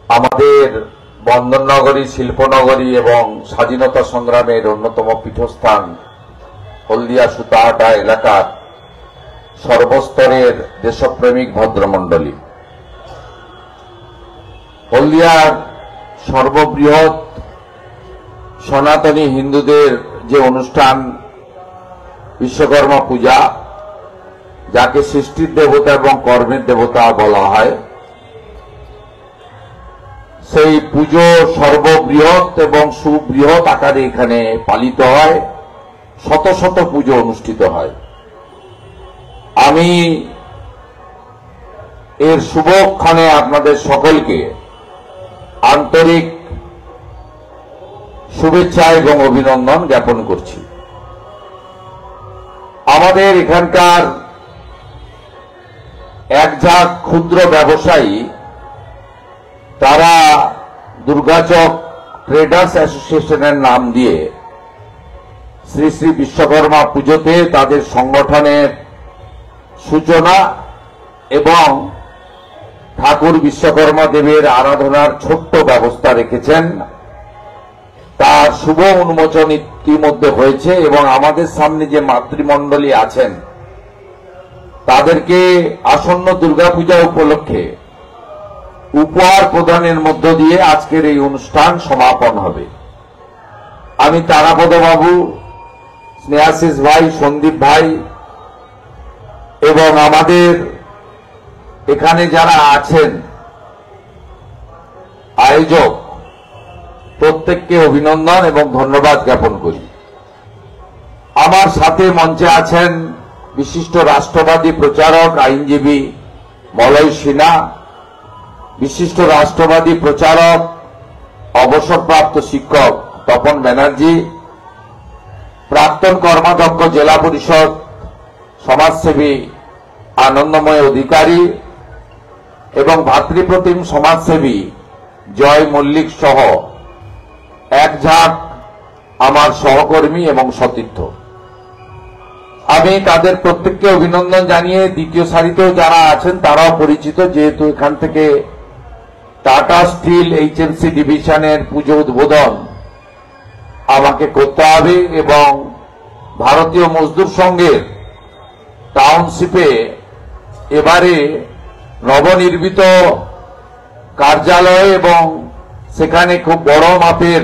আমাদের বন্দরনগরী, শিল্পনগরী এবং স্বাধীনতা সংগ্রামের অন্যতম পীঠস্থান হলদিয়া সুতাহাটা এলাকার সর্বস্তরের দেশপ্রেমিক ভদ্রমণ্ডলী, হলদিয়ার সর্ববৃহৎ সনাতনী হিন্দুদের যে অনুষ্ঠান বিশ্বকর্মা পূজা, যাকে সৃষ্টির দেবতা এবং কর্মের দেবতা বলা হয়, সেই পুজো সর্ববৃহৎ এবং সুবৃহৎ আকারে এখানে পালিত হয়। শত শত পুজো অনুষ্ঠিত হয়। আমি এর শুভক্ষণে আপনাদের সকলকে আন্তরিক শুভেচ্ছা এবং অভিনন্দন জ্ঞাপন করছি। আমাদের এখানকার একঝাঁক ক্ষুদ্র ব্যবসায়ী, তারা দুর্গাচক ট্রেডার্স অ্যাসোসিয়েশনের নাম দিয়ে শ্রী শ্রী বিশ্বকর্মা পুজোতে তাদের সংগঠনের সূচনা এবং ঠাকুর বিশ্বকর্মা দেবের আরাধনার ছোট্ট ব্যবস্থা রেখেছেন। তার শুভ উন্মোচন ইতিমধ্যে হয়েছে এবং আমাদের সামনে যে মাতৃমণ্ডলী আছেন, তাদেরকে আসন্ন দুর্গাপূজা উপলক্ষে উপহার প্রদানের মধ্য দিয়ে আজকের এই অনুষ্ঠান সমাপন হবে। আমি তারাপদ বাবু, স্নেহাশিস ভাই, সন্দীপ ভাই এবং আমাদের এখানে যারা আছেন আয়োজক, প্রত্যেককে অভিনন্দন এবং ধন্যবাদ জ্ঞাপন করি। আমার সাথে মঞ্চে আছেন বিশিষ্ট রাষ্ট্রবাদী প্রচারক, আইনজীবী মলয় সিনহা, বিশিষ্ট রাষ্ট্রবাদী প্রচারক, অবসরপ্রাপ্ত শিক্ষক তপন ব্যানার্জি, প্রাক্তন কর্মাধ্যক্ষ জেলা পরিষদ সমাজসেবী আনন্দময় অধিকারী এবং ভাতৃপ্রতিম সমাজসেবী জয় মল্লিক সহ একঝাঁক আমার সহকর্মী এবং সতীর্থ। আমি তাদের প্রত্যেককে অভিনন্দন জানিয়ে দ্বিতীয় সারিতেও যারা আছেন তারাও পরিচিত, যেহেতু এখান থেকে টাটা স্টিল এইচএমসি ডিভিশনের পুজো উদ্বোধন আমাকে করতে হবে এবং ভারতীয় মজদুর সংঘের টাউনশিপে এবারে নবনির্মিত কার্যালয় এবং সেখানে খুব বড় মাপের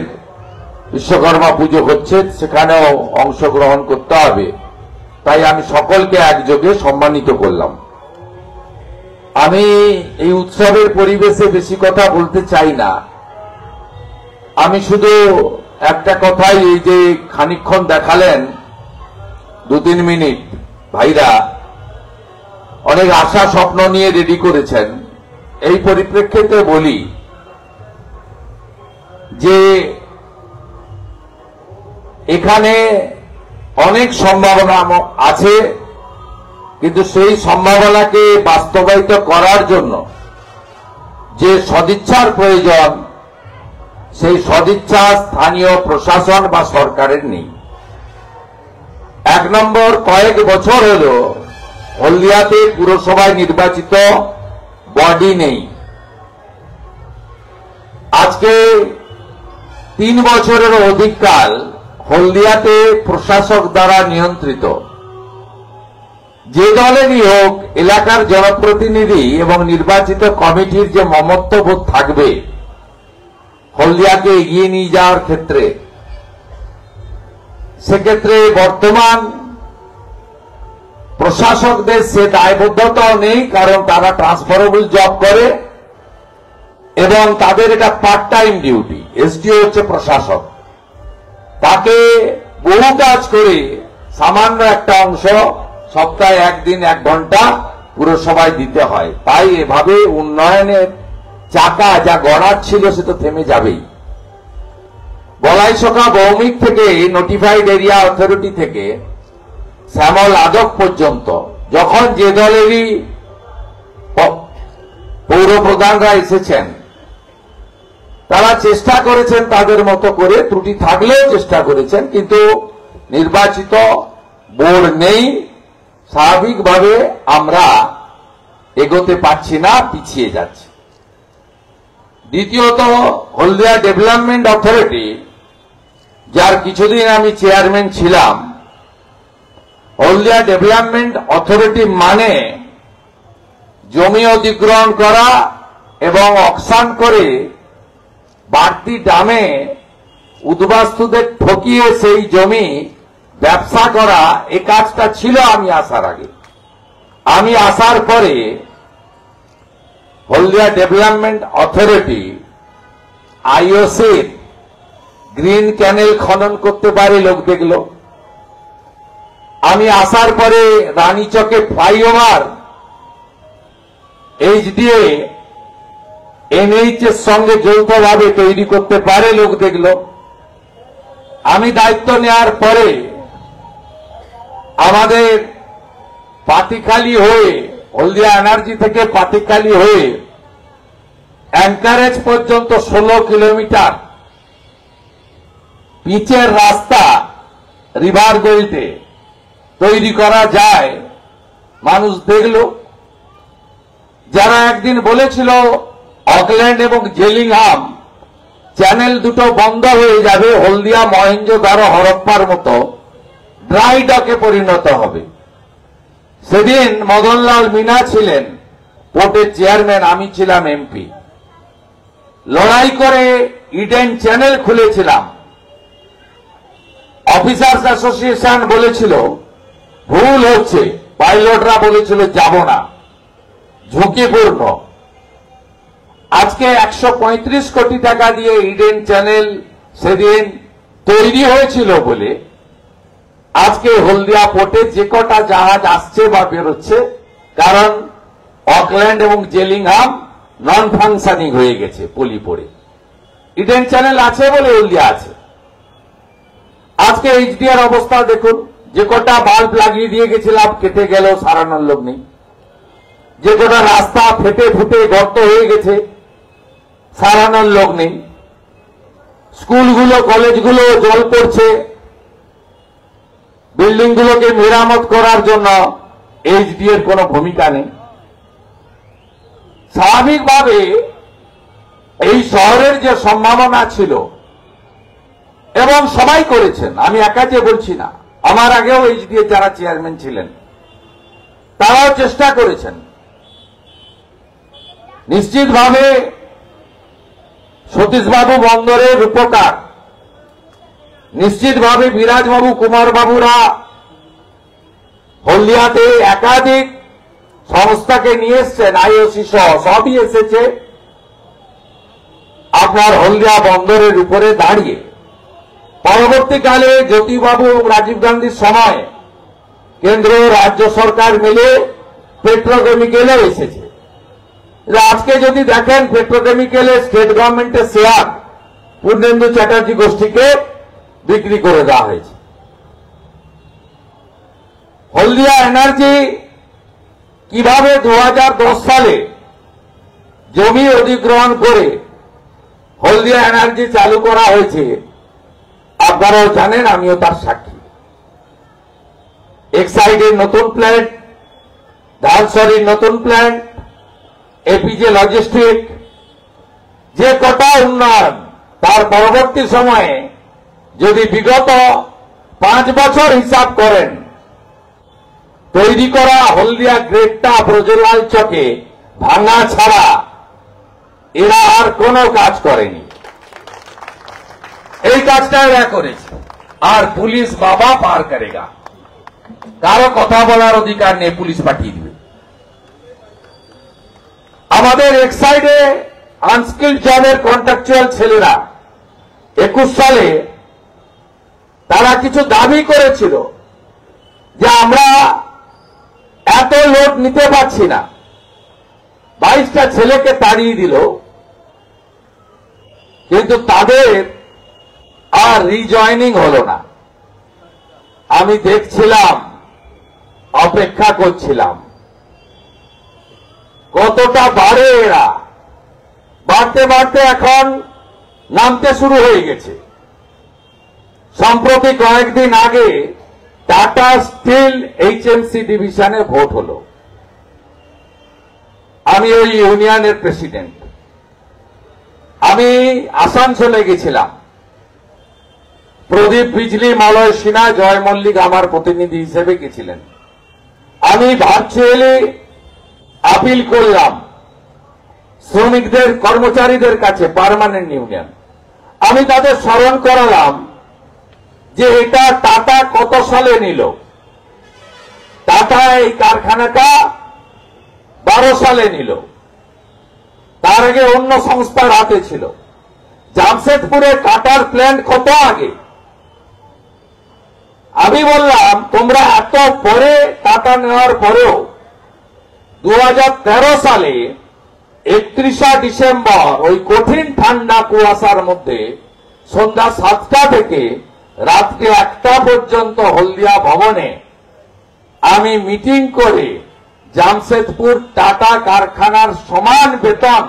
বিশ্বকর্মা পুজো হচ্ছে, সেখানেও অংশগ্রহণ করতে হবে। তাই আমি সকলকে একযোগে সম্মানিত করলাম। আমি এই উৎসবের পরিবেশে বেশি কথা বলতে চাই না। আমি শুধু একটা কথাই, এই যে খানিকক্ষণ দেখালেন 2-3 মিনিট, ভাইরা অনেক আশা স্বপ্ন নিয়ে রেডি করেছেন। এই পরিপ্রেক্ষিতে বলি যে এখানে অনেক সম্ভাবনা আছে, কিন্তু সেই সম্ভাবনাকে বাস্তবায়িত করার জন্য যে সদিচ্ছার প্রয়োজন, সেই সদিচ্ছা স্থানীয় প্রশাসন বা সরকারের নেই। 1 নম্বর, কয়েক বছর হল হলদিয়াতে পুরসভায় নির্বাচিত বডি নেই। আজকে 3 বছরের অধিককাল হলদিয়াতে প্রশাসক দ্বারা নিয়ন্ত্রিত। যে দলেরই হোক, এলাকার জনপ্রতিনিধি এবং নির্বাচিত কমিটির যে মমত্ববোধ থাকবে হলদিয়াকে এগিয়ে নিয়ে যাওয়ার ক্ষেত্রে, সেক্ষেত্রে বর্তমান প্রশাসকদের সে দায়বদ্ধতাও নেই, কারণ তারা ট্রান্সফারেবল জব করে এবং তাদের এটা পার্ট টাইম ডিউটি। এসডিও হচ্ছে প্রশাসক, তাকে বহু কাজ করে সামান্য একটা অংশ সপ্তাহে 1 দিন 1 ঘন্টা পুরসভায় দিতে হয়। তাই এভাবে উন্নয়নের চাকা যা গড়ার ছিল সে তো থেমে যাবেই। বলাইসখা ভৌমিক থেকে নোটিফাইড এরিয়া অথরিটি থেকে শ্যামল আদক পর্যন্ত যখন যে দলেরই পৌর প্রধানরা এসেছেন, তারা চেষ্টা করেছেন তাদের মতো করে, ত্রুটি থাকলেও চেষ্টা করেছেন, কিন্তু নির্বাচিত বোর্ড নেই। স্বাভাবিকভাবে আমরা এগোতে পারছি না, পিছিয়ে যাচ্ছি। দ্বিতীয়ত, হলদিয়া ডেভেলপমেন্ট অথরিটি, যার কিছুদিন আমি চেয়ারম্যান ছিলাম, হলদিয়া ডেভেলপমেন্ট অথরিটি মানে জমি অধিগ্রহণ করা এবং অকশন করে বাড়তি দামে উদ্বাস্তুদের ঠকিয়ে সেই জমি ব্যবসা করা, এই কাজটা ছিল আমি আসার আগে। আমি আসার পরে হলদিয়া ডেভেলপমেন্ট অথরিটি আইওসির গ্রিন ক্যানেল খনন করতে পারে লোক দেখল। আমি আসার পরে রানীচকে ফ্লাইওভার এইচডিএ এনএইচ এর সঙ্গে যৌথভাবে তৈরি করতে পারে লোক দেখল। আমি দায়িত্ব নেওয়ার পরে আমাদের পাতিখালি হয়ে, হলদিয়া এনার্জি থেকে পাতিখালি হয়ে অ্যাঙ্কারেজ পর্যন্ত 16 কিলোমিটার পিচের রাস্তা রিভার বেল্টে তৈরি করা যায়, মানুষ দেখল। যারা একদিন বলেছিল অকল্যান্ড এবং জেলিংহাম চ্যানেল দুটো বন্ধ হয়ে যাবে, হলদিয়া মহেঞ্জোদারো হরপ্পার মতো ড্রাই ডকে পরিণত হবে, সেদিন মদনলাল মিনা ছিলেন পোর্টের চেয়ারম্যান, আমি ছিলাম এমপি। লড়াই করে ইডেন চ্যানেল খুলেছিলাম। অফিসার্স অ্যাসোসিয়েশন বলেছিল ভুল হচ্ছে, পাইলটরা বলেছিল যাব না, ঝুঁকিপূর্ণ। আজকে 135 কোটি টাকা দিয়ে ইডেন চ্যানেল সেদিন তৈরি হয়েছিল বলে আজকে হলদিয়া পোর্টে যে কটা জাহাজ আসছে বা বেরোচ্ছে, কারণ অকল্যান্ড এবং জেলিংহাম নন ফাংশনিং হয়ে গেছে পলি পড়ে। ইডেন চ্যানেল আছে বলে হলদিয়া আছে। আজকে এইচডিআর অবস্থা দেখুন, যে কটা বাল্ব লাগিয়ে দিয়ে গেছিলাম কেটে গেল, সারানোর লোক নেই। যে কটা রাস্তা ফেটে ফুটে গর্ত হয়ে গেছে, সারানোর লোক নেই। স্কুলগুলো কলেজগুলো জল পড়ছে, বিল্ডিংগুলোকে মেরামত করার জন্য এইচডিএর কোনো ভূমিকা নেই। স্বাভাবিকভাবে এই শহরের যে সম্ভাবনা ছিল, এবং সবাই করেছেন, আমি একা যে বলছি না, আমার আগেও এইচডিএ যারা চেয়ারম্যান ছিলেন তারাও চেষ্টা করেছেন। নিশ্চিতভাবে সতীশবাবু বন্দরের রূপকার, নিশ্চিতভাবে বিরাজবাবু কুমারবাবুরা হলদিয়াতে একাধিক সংস্থাকে নিয়ে এসছেন, আইওসি সহ সবই এসেছে আপনার হলদিয়া বন্দরের উপরে দাঁড়িয়ে। পরবর্তীকালে জ্যোতিবাবু এবং রাজীব গান্ধীর সময় কেন্দ্র রাজ্য সরকার মিলে পেট্রোকেমিক্যালও এসেছে। আজকে যদি দেখেন পেট্রোকেমিক্যালে স্টেট গভর্নমেন্টের শেয়ার পূর্ণেন্দু চ্যাটার্জি গোষ্ঠীকে বিক্রি করে দেওয়া হয়েছে। হলদিয়া এনার্জি কিভাবে 2010 সালে জমি অধিগ্রহণ করে হলদিয়া এনার্জি চালু করা হয়েছে আপনারাও জানেন, আমিও তার সাক্ষী। এক্সাইডের নতুন প্ল্যান্ট, ধানসরির নতুন প্ল্যান্ট, এপিজে লজিস্টিক, যে কটা উন্নয়ন, তার পরবর্তী সময়ে যদি বিগত 5 বছর হিসাব করেন, তৈরি করা হলদিয়া গ্রেডটা ব্রজলাল চকে ভাঙা ছাড়া এরা আর কোনো কাজ করেনি। এই কাজটা এরা করেছে। আর পুলিশ বাবা পার করেগা, কারো কথা বলার অধিকার নেই, পুলিশ পাঠিয়ে দিবে। আমাদের এক সাইডে আনস্কিল্ড জবের কন্ট্রাকচুয়াল ছেলেরা 21 সালে তারা কিছু দাবি করেছিল যে আমরা এত লোড নিতে পারছি না, 22টা ছেলেকে তাড়িয়ে দিল, কিন্তু তাদের আর রিজয়নিং হলো না। আমি দেখছিলাম, অপেক্ষা করছিলাম কতটা বাড়ে এরা। বাড়তে বাড়তে এখন নামতে শুরু হয়ে গেছে। সম্প্রতি কয়েকদিন আগে টাটা স্টিল এইচএমসি ডিভিশনে ভোট হলো। আমি ওই ইউনিয়নের প্রেসিডেন্ট। আমি আসানসোলে গেছিলাম। প্রদীপ বিজলি, মলয় সিনহা, জয় মল্লিক আমার প্রতিনিধি হিসেবে গেছিলেন। আমি ভার্চুয়ালি আপিল করলাম শ্রমিকদের, কর্মচারীদের কাছে, পার্মানেন্ট ইউনিয়ন। আমি তাদের স্মরণ করালাম যে এটা টাটা কত সালে নিল। টাটা এই কারখানাটা 12 সালে নিল, তার আগে অন্য সংস্থার হাতে ছিল। জামশেদপুরে টাটার প্ল্যান্ট কত আগে। আমি বললাম তোমরা এত পরে টাটা নেওয়ার পরেও 2013 সালে 31শে ডিসেম্বর ওই কঠিন ঠান্ডা কুয়াশার মধ্যে সন্ধ্যা 7টা থেকে রাত্রি 1টা পর্যন্ত হলদিয়া ভবনে আমি মিটিং করে জামশেদপুর টাটা কারখানার সমান বেতন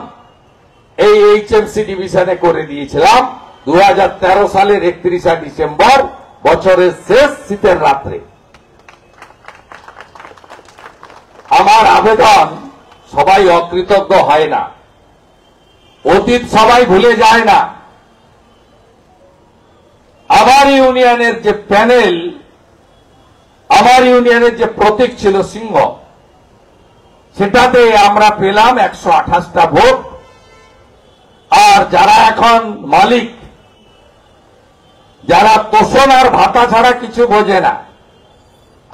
এই এইচএমসি ডিভিশনে করে দিয়েছিলাম 2013 সালের 31শে ডিসেম্বর, বছরের শেষ শীতের রাত্রে। আমার আবেদন, সবাই অকৃতজ্ঞ হয় না, অতীত সবাই ভুলে যায় না। আমার ইউনিয়নের যে প্যানেল, আমার ইউনিয়নের যে প্রতীক ছিল সিংহ, সেটাতে আমরা পেলাম 128টা ভোট। আর যারা এখন মালিক, যারা তোষণ আর ভাতা ছাড়া কিছু বোঝে না,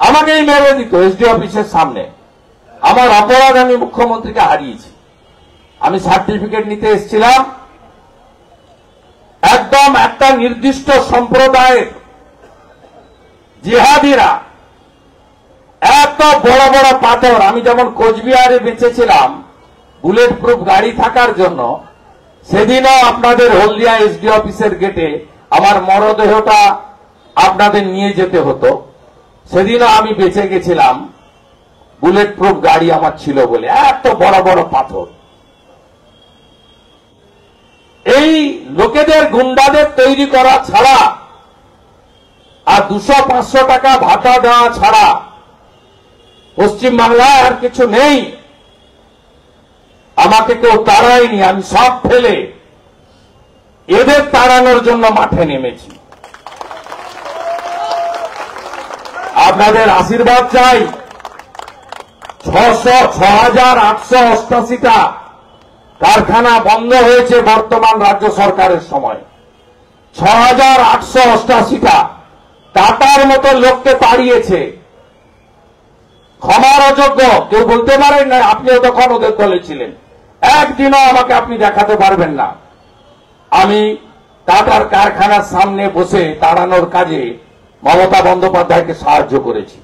আমাকেই মেরে দিত এসডি অফিসের সামনে। আমার অপরাধ, আমি মুখ্যমন্ত্রীকে হারিয়েছি। আমি সার্টিফিকেট নিতে এসেছিলাম। একদম একটা নির্দিষ্ট সম্প্রদায়ের জিহাদিরা এত বড় বড় পাথর, আমি যেমন কোচবিহারে বেঁচেছিলাম বুলেট প্রুফ গাড়ি থাকার জন্য, সেদিনও আপনাদের হলদিয়া এসডি অফিসের গেটে আমার মরদেহটা আপনাদের নিয়ে যেতে হতো। সেদিনও আমি বেঁচে গেছিলাম, বুলেট প্রুফ গাড়ি আমার ছিল বলে। এত বড় বড় পাথর। এই লোকেদের, গুন্ডাদের তৈরি করা ছাড়া আর 200-500 টাকা ভাতা দেওয়া ছাড়া পশ্চিমবাংলায় আর কিছু নেই। আমাকে কেউ তাড়ায়নি, আমি সব ফেলে এদের তাড়ানোর জন্য মাঠে নেমেছি। আপনাদের আশীর্বাদ চাই। 6,888টা কারখানা বন্ধ হয়েছে বর্তমান রাজ্য সরকারের সময়। 6,888টা টাটার মতো লোককে তাড়িয়েছে। ক্ষমার অযোগ্য। কেউ বলতে পারেন না আপনিও তখন ওদের দলে ছিলেন। একদিনও আমাকে আপনি দেখাতে পারবেন না আমি টাটার কারখানার সামনে বসে তাড়ানোর কাজে মমতা বন্দ্যোপাধ্যায়কে সাহায্য করেছি।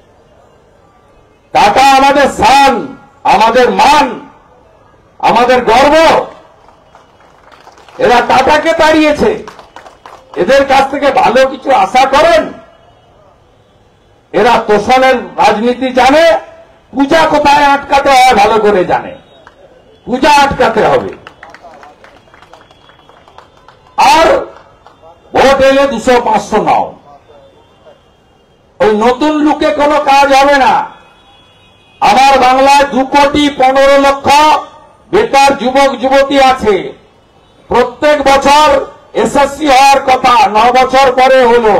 টাটা আমাদের শান, আমাদের মান, আমাদের গর্ব। এরা টাটাকে তাড়িয়েছে। এদের কাছ থেকে ভালো কিছু আশা করেন? এরা তোষণের রাজনীতি জানে। পূজা কোথায় আটকাতে হয় ভালো করে জানে। পূজা আটকাতে হবে। আর ভোট এলে 200-500 নাও। ওই নতুন লুকে কোনো কাজ হবে না। আমার বাংলায় 2,15,00,000 বেকার যুবক যুবতী আছে। প্রত্যেক বছর এসএসসি হওয়ার কথা, 9 বছর পরে হলো,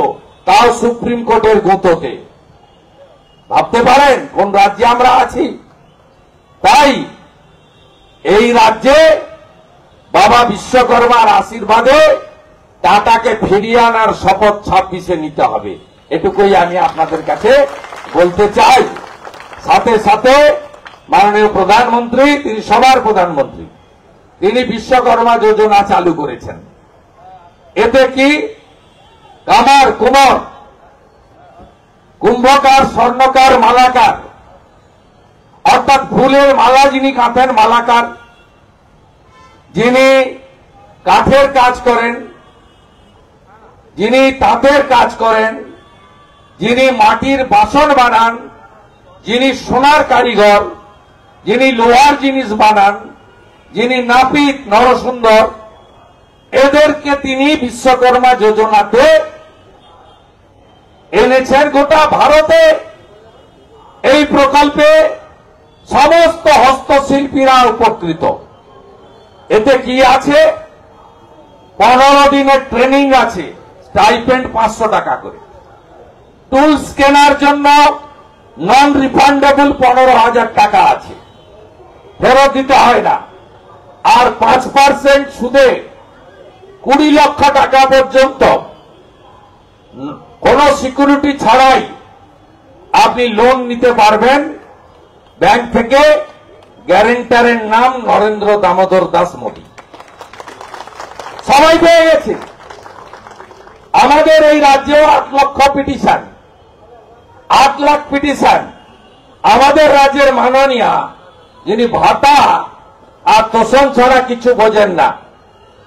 তাও সুপ্রিম কোর্টের গুঁতোতে। ভাবতে পারেন কোন রাজ্যে আমরা আছি? তাই এই রাজ্যে বাবা বিশ্বকর্মার আশীর্বাদে টাটাকে ফিরিয়ে আনার শপথ 26-এ নিতে হবে। এটুকুই আমি আপনাদের কাছে বলতে চাই। সাথে সাথে মাননীয় প্রধানমন্ত্রী, তিনি সবার প্রধানমন্ত্রী, তিনি বিশ্বকর্মা যোজনা চালু করেছেন। এতে কি কামার, কুমার, কুম্ভকার, স্বর্ণকার, মালাকার, অর্থাৎ ফুলের মালা যিনি কাঁথের মালাকার, যিনি কাঠের কাজ করেন, যিনি তাঁতের কাজ করেন, যিনি মাটির বাসন বানান, যিনি সোনার কারিগর, যিনি লোহার জিনিস বানান, যিনি নাপিত, নরসুন্দর, এদেরকে তিনি বিশ্বকর্মা যোজনাতে এনেছেন। গোটা ভারতে এই প্রকল্পে সমস্ত হস্তশিল্পীরা উপকৃত। এতে কি আছে? 15 দিনের ট্রেনিং আছে, স্টাইপেন্ড 500 টাকা করে। টুলস কেনার জন্য নন রিফান্ডেবল 15,000 টাকা আছে, ফেরত দিতে হয় না। আর 5% সুদে 20 লক্ষ টাকা পর্যন্ত কোন সিকিউরিটি ছাড়াই আপনি লোন নিতে পারবেন ব্যাংক থেকে। গ্যারেন্টারের নাম নরেন্দ্র দামোদর দাস মোদী। সবাই পেয়ে গেছে। আমাদের এই রাজ্যেও 8 লক্ষ পিটিশন, 8 লাখ পিটিশন। আমাদের রাজ্যের মাননীয়া, যিনি ভাতা আর তোষণ ছাড়া কিছু বোঝেন না,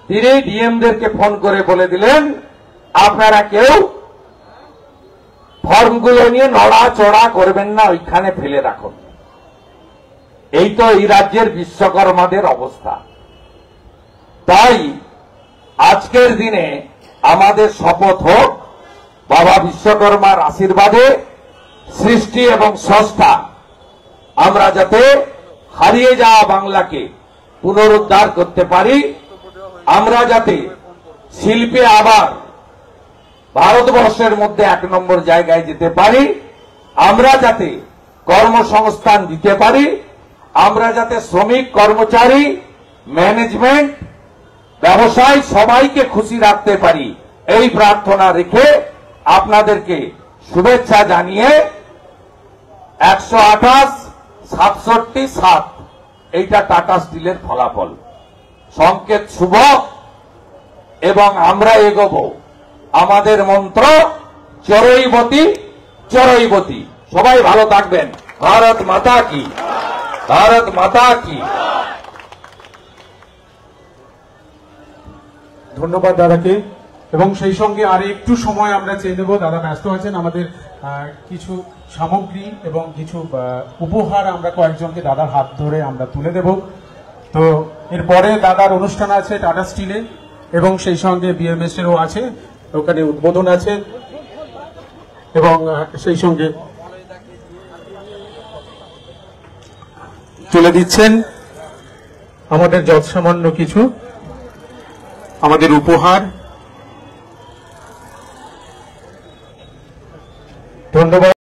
তিনি ডিএমদেরকে ফোন করে বলে দিলেন, আপনারা কেউ ফর্মগুলো নিয়ে নড়াচড়া করবেন না, ওইখানে ফেলে রাখুন। এই তো এই রাজ্যের বিশ্বকর্মাদের অবস্থা। তাই আজকের দিনে আমাদের শপথ হোক, বাবা বিশ্বকর্মার আশীর্বাদে সৃষ্টি এবং স্রষ্টা আমরা যাতে হারিয়ে যাওয়া বাংলাকে পুনরুদ্ধার করতে পারি, আমরা যাতে শিল্পে আবার ভারতবর্ষের মধ্যে 1 নম্বর জায়গায় যেতে পারি, আমরা যাতে কর্মসংস্থান দিতে পারি, আমরা যাতে শ্রমিক, কর্মচারী, ম্যানেজমেন্ট, ব্যবসায় সবাইকে খুশি রাখতে পারি, এই প্রার্থনা রেখে আপনাদেরকে শুভেচ্ছা জানিয়ে 128, 67, 7 এইটা টাটা স্টিলের ফলাফল। সংকেত শুভ এবং আমরা এগোবো। আমাদের মন্ত্র চরৈবতী চরৈবতী। সবাই ভালো থাকবেন। ভারত মাতা কি, ভারত মাতা কি। ধন্যবাদ দাদাকে। এবং সেই সঙ্গে আর একটু সময় আমরা চেয়ে নেব। দাদা ব্যস্ত আছেন, আমাদের কিছু সামগ্রী এবং কিছু উপহার আমরা কয়েকজনকে দাদার হাত ধরে আমরা তুলে দেব। তো এরপরে দাদার অনুষ্ঠান আছে টাটা স্টিলে, এবং সেই সঙ্গে বিএমএস এরও আছে, ওখানে উদ্বোধন আছে, এবং সেই সঙ্গে তুলে দিচ্ছেন আমাদের যৎসামান্য কিছু আমাদের উপহার। ধন্যবাদ।